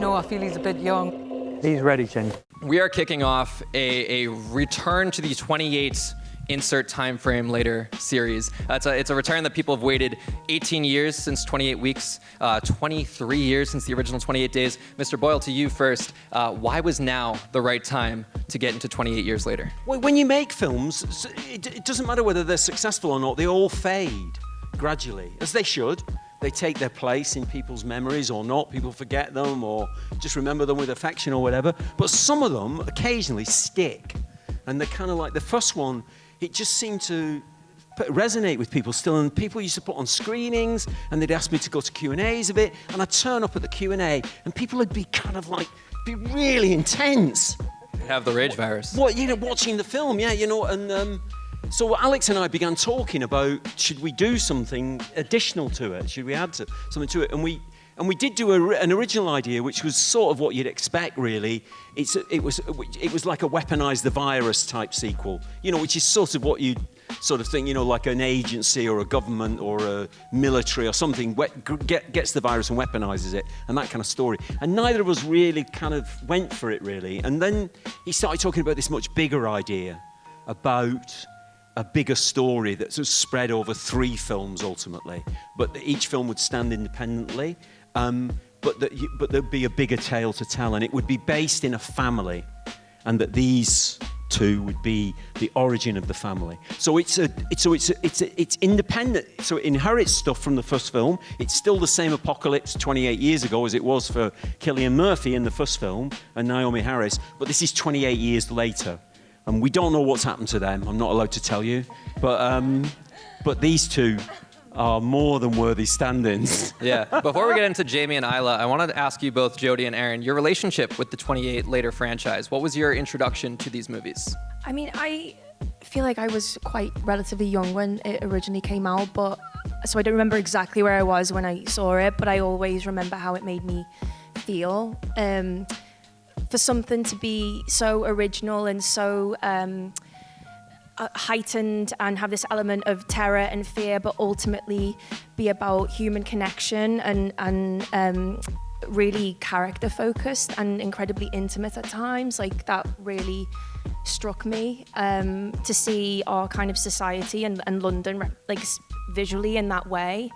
know, I feel he's a bit young. He's ready, Chen. We are kicking off a return to the 28 insert time frame later series. It's a return that people have waited 18 years since 28 weeks, 23 years since the original 28 days. Mr. Boyle, to you first. Why was now the right time to get into 28 years later? Well, when you make films, it doesn't matter whether they're successful or not, they all fade gradually, as they should. They take their place in people's memories or not. People forget them or just remember them with affection or whatever. But some of them occasionally stick. And they're kind of like the first one, it just seemed to resonate with people still. And people used to put on screenings and they'd ask me to go to Q&As of it. And I'd turn up at the Q&A and people would be kind of like, be really intense. Have the rage virus. What, you know, watching the film, yeah, you know, and so Alex and I began talking about, should we do something additional to it? Should we add something to it? And we did do an original idea, which was sort of what you'd expect, really. It was like a weaponized the virus type sequel, you know, which is sort of what you sort of think, you know, like an agency or a government or a military or something gets the virus and weaponizes it, and that kind of story. And neither of us really kind of went for it, really. And then he started talking about this much bigger idea about a bigger story that's spread over 3 films ultimately, but each film would stand independently, but there'd be a bigger tale to tell, and it would be based in a family, and that these 2 would be the origin of the family. So it's independent. So it inherits stuff from the first film. It's still the same apocalypse 28 years ago as it was for Cillian Murphy in the first film and Naomi Harris, but this is 28 years later. And we don't know what's happened to them. I'm not allowed to tell you. But these 2 are more than worthy stand-ins. Yeah. Before we get into Jamie and Isla, I wanted to ask you both, Jodie and Aaron, your relationship with the 28 Later franchise. What was your introduction to these movies? I mean, I feel like I was quite relatively young when it originally came out, so I don't remember exactly where I was when I saw it, but I always remember how it made me feel. For something to be so original and so heightened and have this element of terror and fear, but ultimately be about human connection and really character focused and incredibly intimate at times, like that really struck me, to see our kind of society and London like visually in that way.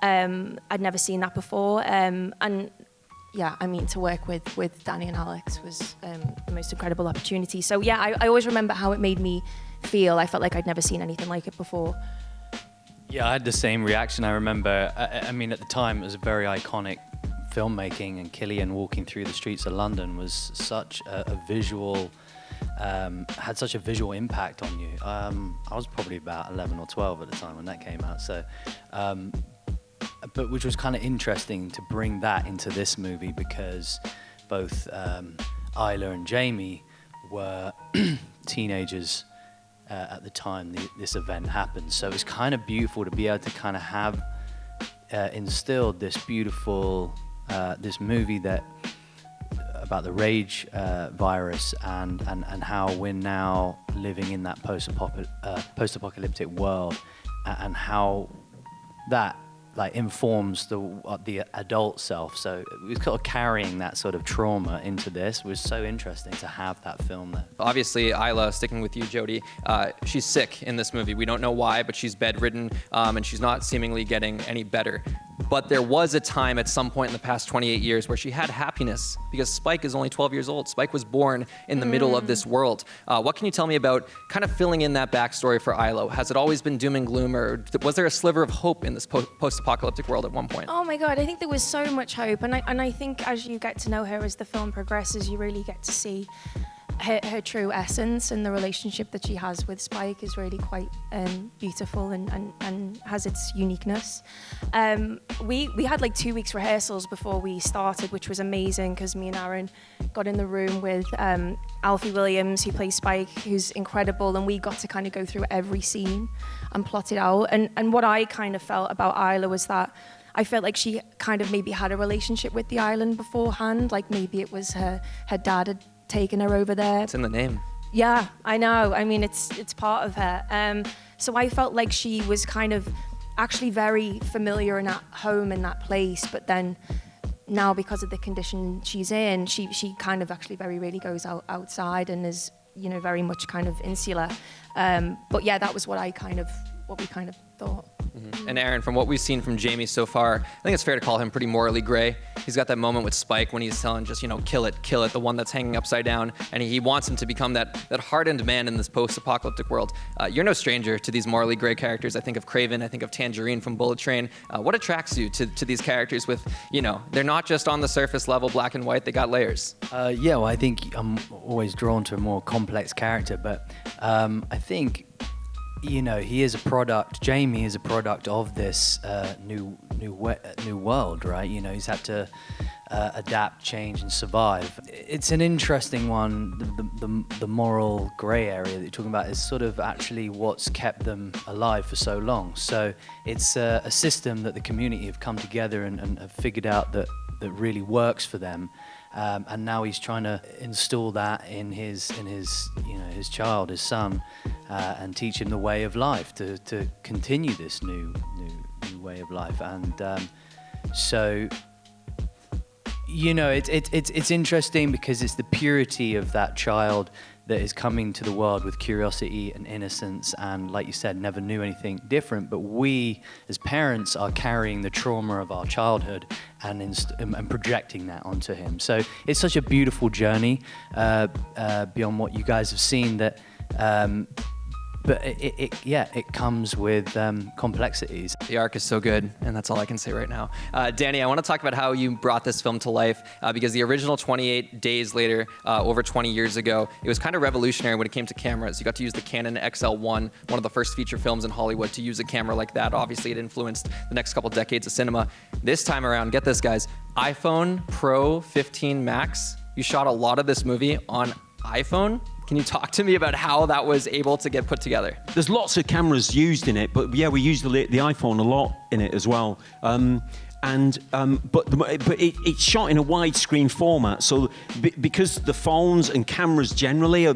I'd never seen that before, and yeah, I mean, to work with Danny and Alex was the most incredible opportunity. So yeah, I always remember how it made me feel. I felt like I'd never seen anything like it before. Yeah, I had the same reaction. I remember, I mean, at the time, it was a very iconic filmmaking, and Cillian walking through the streets of London was such a visual, had such a visual impact on you. I was probably about 11 or 12 at the time when that came out, so. But which was kind of interesting to bring that into this movie, because both Isla and Jamie were teenagers at the time this event happened. So it was kind of beautiful to be able to kind of have instilled this beautiful, this movie that about the rage virus and how we're now living in that post-apocalyptic world, and how that like informs the adult self. So we're kind of carrying that sort of trauma into this. It was so interesting to have that film there. Obviously, Isla, sticking with you, Jodie, she's sick in this movie. We don't know why, but she's bedridden, and she's not seemingly getting any better. But there was a time at some point in the past 28 years where she had happiness, because Spike is only 12 years old. Spike was born in the middle of this world. What can you tell me about kind of filling in that backstory for Isla? Has it always been doom and gloom, or was there a sliver of hope in this post-apocalyptic world at one point? Oh my God, I think there was so much hope. And I think as you get to know her, as the film progresses, you really get to see her true essence, and the relationship that she has with Spike is really quite beautiful and has its uniqueness. We had like 2 weeks rehearsals before we started, which was amazing, because me and Aaron got in the room with Alfie Williams, who plays Spike, who's incredible, and we got to kind of go through every scene and plot it out. And what I kind of felt about Isla was that I felt like she kind of maybe had a relationship with the island beforehand, like maybe it was her dad had taken her over there. It's in the name. Yeah, I know. I mean, it's part of her. So I felt like she was kind of actually very familiar and at home in that place, but then now because of the condition she's in, she kind of actually very rarely goes outside and is, you know, very much kind of insular. But yeah, that was what we kind of thought. Mm-hmm. And Aaron, from what we've seen from Jamie so far, I think it's fair to call him pretty morally gray. He's got that moment with Spike when he's telling just, you know, kill it, the one that's hanging upside down, and he wants him to become that hardened man in this post-apocalyptic world. You're no stranger to these morally gray characters. I think of Craven, I think of Tangerine from Bullet Train. What attracts you to these characters with, you know, they're not just on the surface level black and white, they got layers? Yeah, well, I think I'm always drawn to a more complex character, but I think, you know, Jamie is a product of this new world, right? You know, he's had to adapt, change, and survive. It's an interesting one. The moral grey area that you're talking about is sort of actually what's kept them alive for so long. So it's a system that the community have come together and have figured out that really works for them. And now he's trying to install that in his child, his son, and teach him the way of life to continue this new way of life. And so, you know, it's interesting because it's the purity of that child that is coming to the world with curiosity and innocence, and like you said, never knew anything different. But we, as parents, are carrying the trauma of our childhood and projecting that onto him. So it's such a beautiful journey beyond what you guys have seen. That, but it comes with complexities. The arc is so good, and that's all I can say right now. Danny, I want to talk about how you brought this film to life, because the original 28 Days Later, over 20 years ago, it was kind of revolutionary when it came to cameras. You got to use the Canon XL1, one of the first feature films in Hollywood, to use a camera like that. Obviously, it influenced the next couple decades of cinema. This time around, get this, guys, iPhone Pro 15 Max. You shot a lot of this movie on iPhone. Can you talk to me about how that was able to get put together? There's lots of cameras used in it, but yeah, we use the iPhone a lot in it as well. But it's shot in a widescreen format, so because the phones and cameras generally are,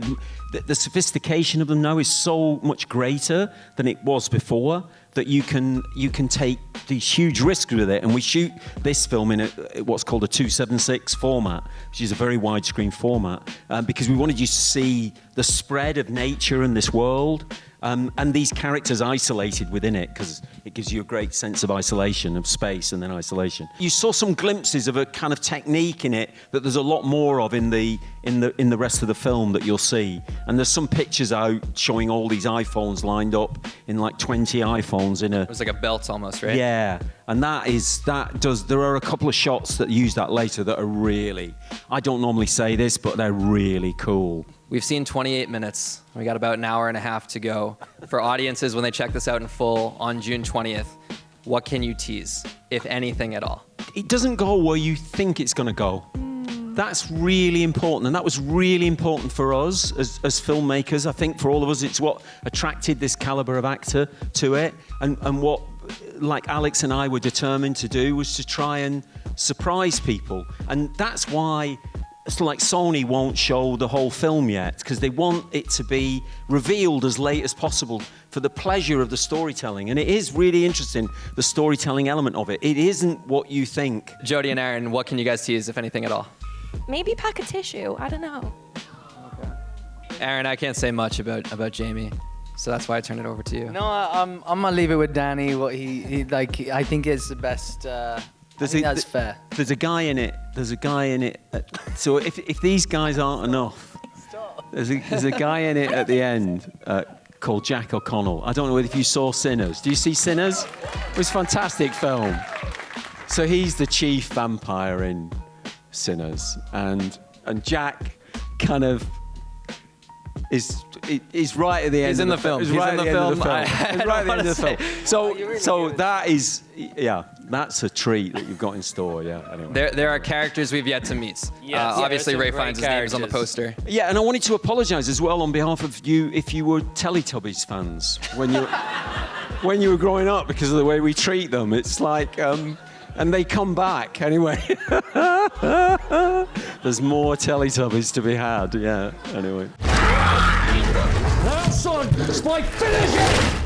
the sophistication of them now is so much greater than it was before, that you can take these huge risks with it. And we shoot this film in what's called a 276 format, which is a very widescreen format, because we wanted you to see the spread of nature in this world. And these characters isolated within it, because it gives you a great sense of isolation, of space and then isolation. You saw some glimpses of a kind of technique in it that there's a lot more of in the rest of the film that you'll see. And there's some pictures out showing all these iPhones lined up in like 20 iPhones in a... It was like a belt almost, right? Yeah, and there are a couple of shots that use that later that are really, I don't normally say this, but they're really cool. We've seen 28 minutes. We got about an hour and a half to go. For audiences, when they check this out in full on June 20th, what can you tease, if anything at all? It doesn't go where you think it's going to go. That's really important, and that was really important for us as filmmakers. I think for all of us, it's what attracted this caliber of actor to it, and what, like Alex and I were determined to do, was to try and surprise people. And that's why, it's like Sony won't show the whole film yet, because they want it to be revealed as late as possible for the pleasure of the storytelling. And it is really interesting, the storytelling element of it. It isn't what you think. Jodie and Aaron, what can you guys tease, if anything at all? Maybe pack a tissue. I don't know. Okay. Aaron, I can't say much about Jamie, so that's why I turned it over to you. No, I'm gonna leave it with Danny. What he like, I think is the best. That's fair. There's a guy in it. So if these guys aren't enough, there's a guy in it at the end called Jack O'Connell. I don't know if you saw Sinners. Do you see Sinners? It was a fantastic film. So he's the chief vampire in Sinners, and Jack kind of is right at the end. He's in the film. He's right at the end of the film. He's right at the end of the film. So that is, yeah, that's a treat that you've got in store. Yeah. Anyway. There are characters we've yet to meet. Obviously, Ray finds his name's on the poster. Yeah, and I wanted to apologise as well on behalf of you if you were Teletubbies fans when you were growing up, because of the way we treat them. It's like. And they come back anyway. There's more Teletubbies to be had, yeah, anyway. Now, son, Spike, finish it!